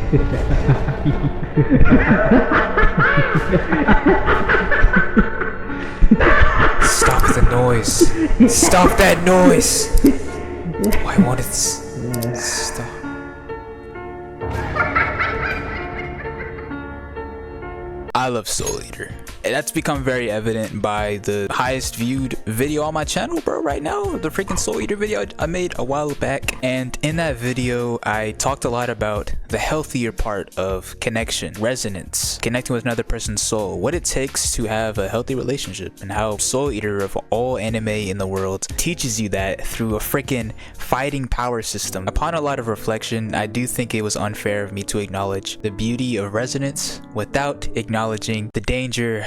Stop the noise. Stop that noise. Why won't it stop? I love Soul Eater. And that's become very evident by the highest viewed video on my channel, bro, right now. The freaking Soul Eater video I made a while back. And in that video, I talked a lot about the healthier part of connection, resonance, connecting with another person's soul, what it takes to have a healthy relationship, and how Soul Eater of all anime in the world teaches you that through a freaking fighting power system. Upon a lot of reflection, I do think it was unfair of me to acknowledge the beauty of resonance without acknowledging the danger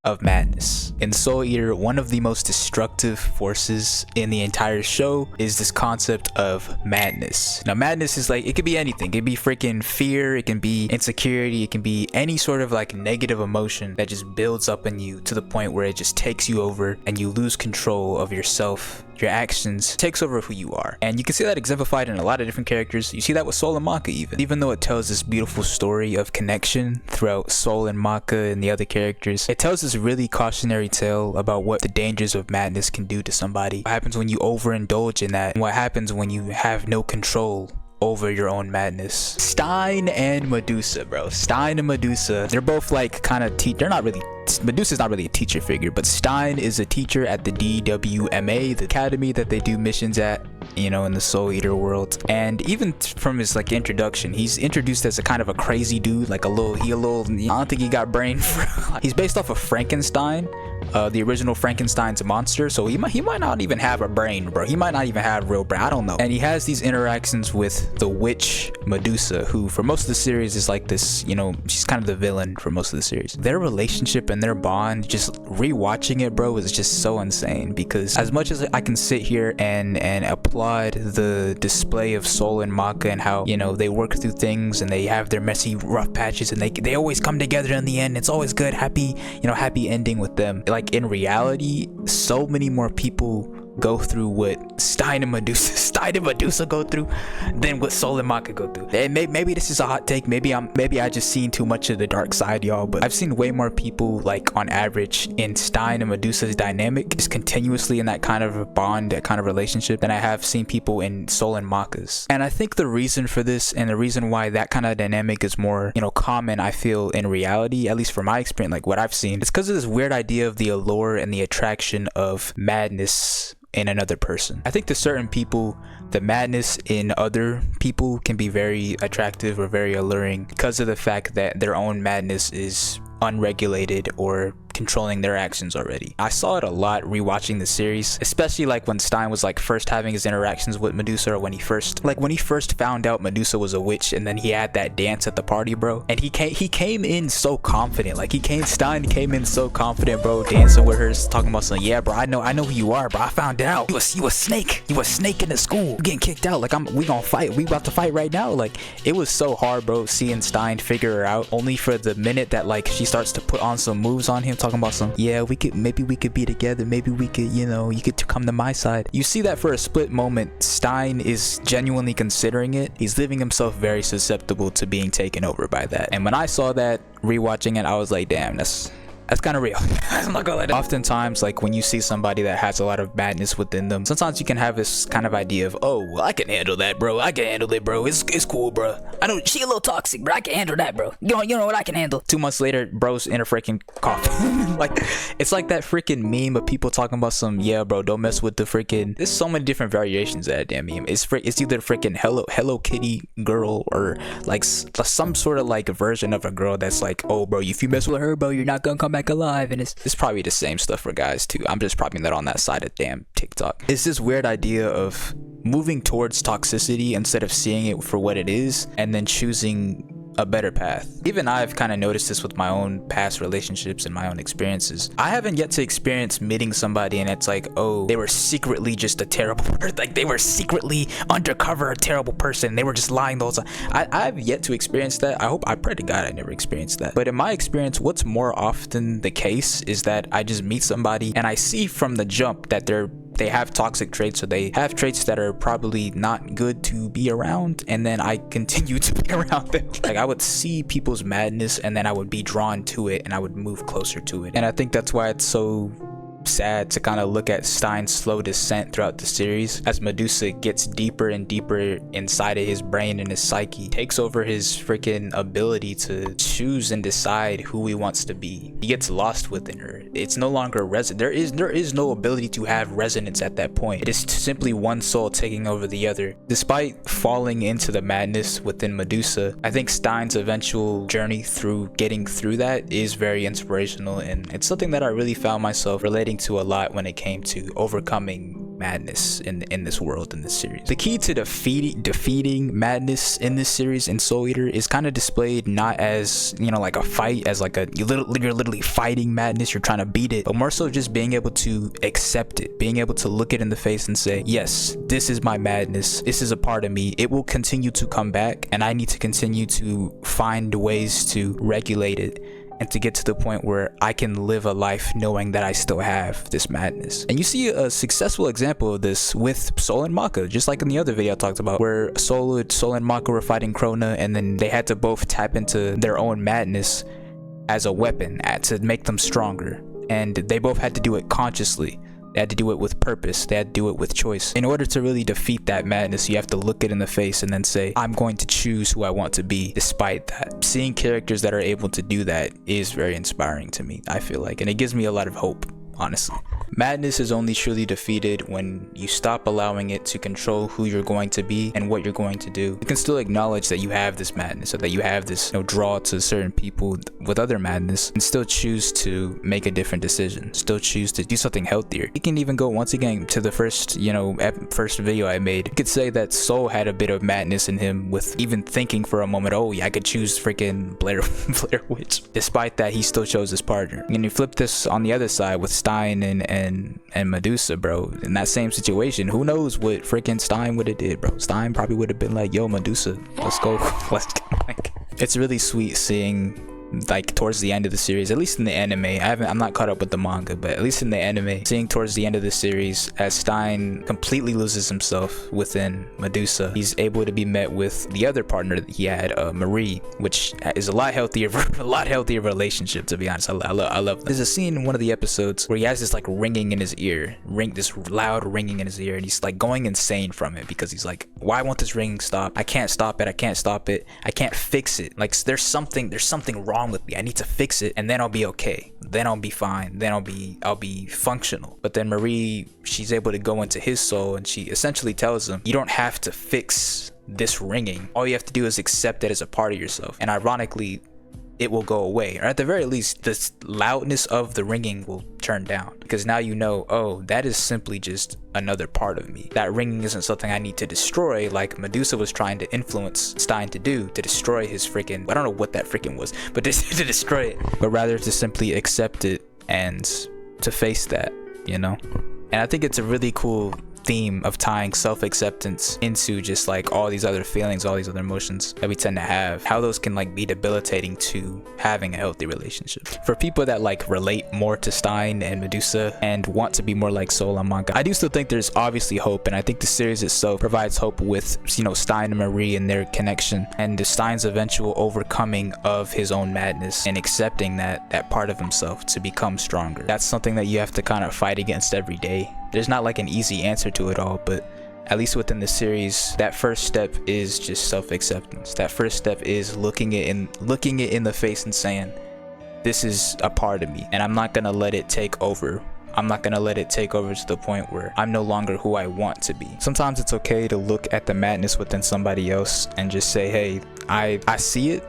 of madness. In Soul Eater, one of the most destructive forces in the entire show is this concept of madness. Now, madness is like, it could be anything. It could be freaking fear, it can be insecurity, it can be any sort of like negative emotion that just builds up in you to the point where it just takes you over and you lose control of yourself. Your actions takes over who you are. And you can see that exemplified in a lot of different characters. You see that with Soul and Maka even though it tells this beautiful story of connection throughout Soul and Maka and the other characters, it tells this really cautionary tale about what the dangers of madness can do to somebody. What happens when you overindulge in that, and what happens when you have no control over your own madness. Stein and Medusa, bro. Stein and Medusa, they're both like kind of they're not really, Medusa's not really a teacher figure, but Stein is a teacher at the DWMA, the academy that they do missions at, you know, in the Soul Eater world. And even from his like introduction, he's introduced as a kind of a crazy dude, like I don't think he got brain. He's based off of Frankenstein, the original Frankenstein's monster, so he might not even have a brain, bro. He might not even have real brain, I don't know. And he has these interactions with the witch Medusa, who for most of the series is like this, you know, she's kind of the villain for most of the series. Their relationship and their bond, just rewatching it, bro, is just so insane. Because as much as I can sit here and applaud the display of Soul and Maka and how, you know, they work through things and they have their messy rough patches and they always come together in the end, it's always good, happy, you know, happy ending with them. Like in reality, so many more people go through what Stein and Medusa go through than what Soul and Maka go through. And maybe this is a hot take, maybe I just seen too much of the dark side, y'all, but I've seen way more people, like on average, in Stein and Medusa's dynamic is continuously in that kind of a bond, that kind of relationship, than I have seen people in Soul and Maka's. And I think the reason for this, and the reason why that kind of dynamic is more, you know, common, I feel, in reality, at least from my experience, like what I've seen, it's because of this weird idea of the allure and the attraction of madness in another person. I think to certain people, the madness in other people can be very attractive or very alluring because of the fact that their own madness is unregulated or controlling their actions already. I saw it a lot rewatching the series, especially like when Stein was like first having his interactions with Medusa, or when he first found out Medusa was a witch, and then he had that dance at the party, bro. And he came in so confident, like Stein came in so confident, bro, dancing with her, talking about something. Yeah, bro, I know who you are, bro. I found it out. You a snake. You a snake in the school. You getting kicked out. Like we gonna fight. We about to fight right now. Like it was so hard, bro, seeing Stein figure her out, only for the minute that like she starts to put on some moves on him, talking about some, yeah, maybe we could be together, maybe we could, you know, you could come to my side. You see that for a split moment, Stein is genuinely considering it. He's leaving himself very susceptible to being taken over by that. And when I saw that rewatching it, I was like, damn, that's kind of real. I'm not gonna lie. Oftentimes, like when you see somebody that has a lot of madness within them, sometimes you can have this kind of idea of, oh, well, I can handle that, bro. I can handle it, bro. It's cool, bro. I know she a little toxic, bro. I can handle that, bro. You know what I can handle. 2 months later, bro's in a freaking coffin. Like it's like that freaking meme of people talking about some, yeah, bro, don't mess with the freaking. There's so many different variations of that damn meme. It's either freaking Hello Kitty girl, or like some sort of like a version of a girl that's like, oh, bro, if you mess with her, bro, you're not gonna come back alive. And it's probably the same stuff for guys too. I'm just probably not on that side of damn TikTok. It's this weird idea of moving towards toxicity instead of seeing it for what it is and then choosing a better path. Even I've kind of noticed this with my own past relationships and my own experiences. I haven't yet to experience meeting somebody and it's like, oh, they were secretly just a terrible person. Like they were secretly undercover a terrible person. They were just lying the whole time. I've yet to experience that. I pray to God I never experienced that. But in my experience, what's more often the case is that I just meet somebody and I see from the jump that they're they have toxic traits, so they have traits that are probably not good to be around, and then I continue to be around them. Like, I would see people's madness and then I would be drawn to it and I would move closer to it. And I think that's why it's so sad to kind of look at Stein's slow descent throughout the series as Medusa gets deeper and deeper inside of his brain and his psyche, takes over his freaking ability to choose and decide who he wants to be. He gets lost within her. It's no longer there is no ability to have resonance at that point. It is simply one soul taking over the other. Despite falling into the madness within Medusa, I think Stein's eventual journey through getting through that is very inspirational, and it's something that I really found myself relating to a lot when it came to overcoming madness in this world, in this series. The key to defeating madness in this series in Soul Eater is kind of displayed not as, you know, like a fight, as like you're literally fighting madness, you're trying to beat it, but more so just being able to accept it, being able to look it in the face and say, yes, this is my madness, this is a part of me, it will continue to come back, and I need to continue to find ways to regulate it and to get to the point where I can live a life knowing that I still have this madness. And you see a successful example of this with Soul and Maka, just like in the other video I talked about, where Soul and Maka were fighting Krona, and then they had to both tap into their own madness as a weapon to make them stronger. And they both had to do it consciously. They had to do it with purpose. They had to do it with choice. In order to really defeat that madness, you have to look it in the face and then say, I'm going to choose who I want to be despite that. Seeing characters that are able to do that is very inspiring to me, I feel like, and it gives me a lot of hope, honestly. Madness is only truly defeated when you stop allowing it to control who you're going to be and what you're going to do. You can still acknowledge that you have this madness, or that you have this, draw to certain people with other madness, and still choose to make a different decision, still choose to do something healthier. You can even go once again to the first video I made. You could say that Soul had a bit of madness in him with even thinking for a moment, oh yeah, I could choose freaking Blair Witch. Despite that, he still chose his partner. And you flip this on the other side with Stein and Medusa, bro. In that same situation, who knows what freaking Stein would have did, bro. Stein probably would have been like, yo, Medusa, let's go. Let's go. Like, it's really sweet seeing, like, towards the end of the series, at least in the anime, I'm not caught up with the manga, but at least in the anime, seeing towards the end of the series as Stein completely loses himself within Medusa, he's able to be met with the other partner that he had, Marie, which is a lot healthier relationship, to be honest. I love that. There's a scene in one of the episodes where he has this like ringing in his ear, this loud ringing in his ear, and he's like going insane from it because he's like, why won't this ringing stop? I can't stop it, I can't fix it. Like, there's something wrong with me. I need to fix it, and then I'll be okay. Then I'll be fine. Then I'll be functional. But then Marie, she's able to go into his soul, and she essentially tells him, you don't have to fix this ringing. All you have to do is accept it as a part of yourself. And ironically, it will go away, or at the very least, the loudness of the ringing will turn down, because now you know, oh, that is simply just another part of me. That ringing isn't something I need to destroy, like Medusa was trying to influence Stein to do, to destroy his freaking, I don't know what that freaking was, but to destroy it, but rather to simply accept it and to face that, And I think it's a really cool theme of tying self-acceptance into just like all these other feelings, all these other emotions that we tend to have, how those can like be debilitating to having a healthy relationship. For people that like relate more to Stein and Medusa and want to be more like Soul and Maka, I do still think there's obviously hope, and I think the series itself provides hope with Stein and Marie and their connection, and Stein's eventual overcoming of his own madness and accepting that part of himself to become stronger. That's something that you have to kind of fight against every day. There's not like an easy answer to it all, but at least within the series, that first step is just self-acceptance. That first step is looking it in the face and saying, this is a part of me, and I'm not gonna let it take over. I'm not gonna let it take over to the point where I'm no longer who I want to be. Sometimes it's okay to look at the madness within somebody else and just say, hey, I see it,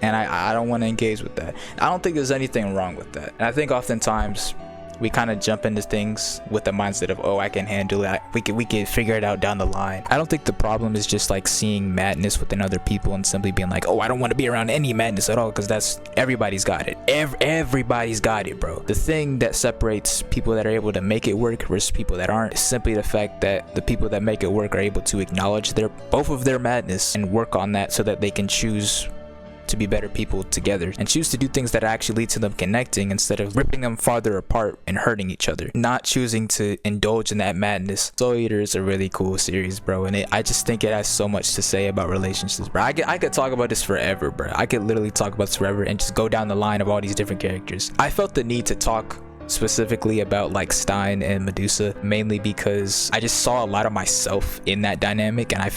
and I don't want to engage with that. I don't think there's anything wrong with that. And I think oftentimes we kind of jump into things with the mindset of, oh, I can handle it, we can figure it out down the line. I don't think the problem is just like seeing madness within other people and simply being like, oh, I don't want to be around any madness at all, because that's, everybody's got it. Everybody's got it, bro. The thing that separates people that are able to make it work versus people that aren't is simply the fact that the people that make it work are able to acknowledge both of their madness and work on that so that they can choose to be better people together and choose to do things that actually lead to them connecting instead of ripping them farther apart and hurting each other, not choosing to indulge in that madness. Soul Eater is a really cool series, bro, and I just think it has so much to say about relationships, bro. I could talk about this forever, bro. I could literally talk about this forever and just go down the line of all these different characters. I felt the need to talk specifically about like Stein and Medusa, mainly because I just saw a lot of myself in that dynamic, and I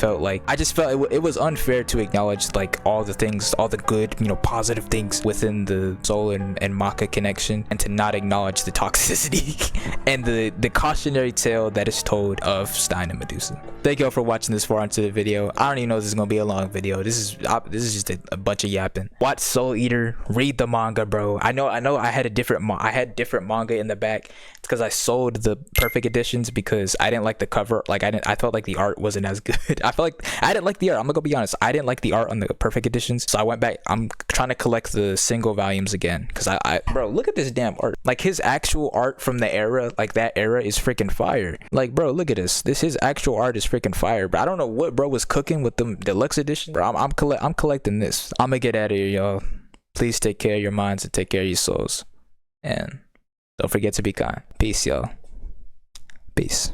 just felt it was unfair to acknowledge like all the things, all the good, you know, positive things within the Soul and Maka connection, and to not acknowledge the toxicity and the cautionary tale that is told of Stein and Medusa. Thank y'all for watching this far into the video. I don't even know if this is gonna be a long video. This is just a bunch of yapping. Watch Soul Eater, read the manga, bro. I know I had different manga in the back. It's because I sold the perfect editions because I didn't like the cover. Like I felt like the art wasn't as good. I felt like I didn't like the art. I'm gonna be honest, I didn't like the art on the perfect editions, so I went back. I'm trying to collect the single volumes again because bro, look at this damn art. Like his actual art from the era, like that era, is freaking fire. Like bro, look at this his actual art is freaking fire. But I don't know what bro was cooking with the deluxe edition, bro. I'm collecting this. I'm gonna get out of here, y'all. Please take care of your minds and take care of your souls, and don't forget to be kind. Peace, y'all. Peace.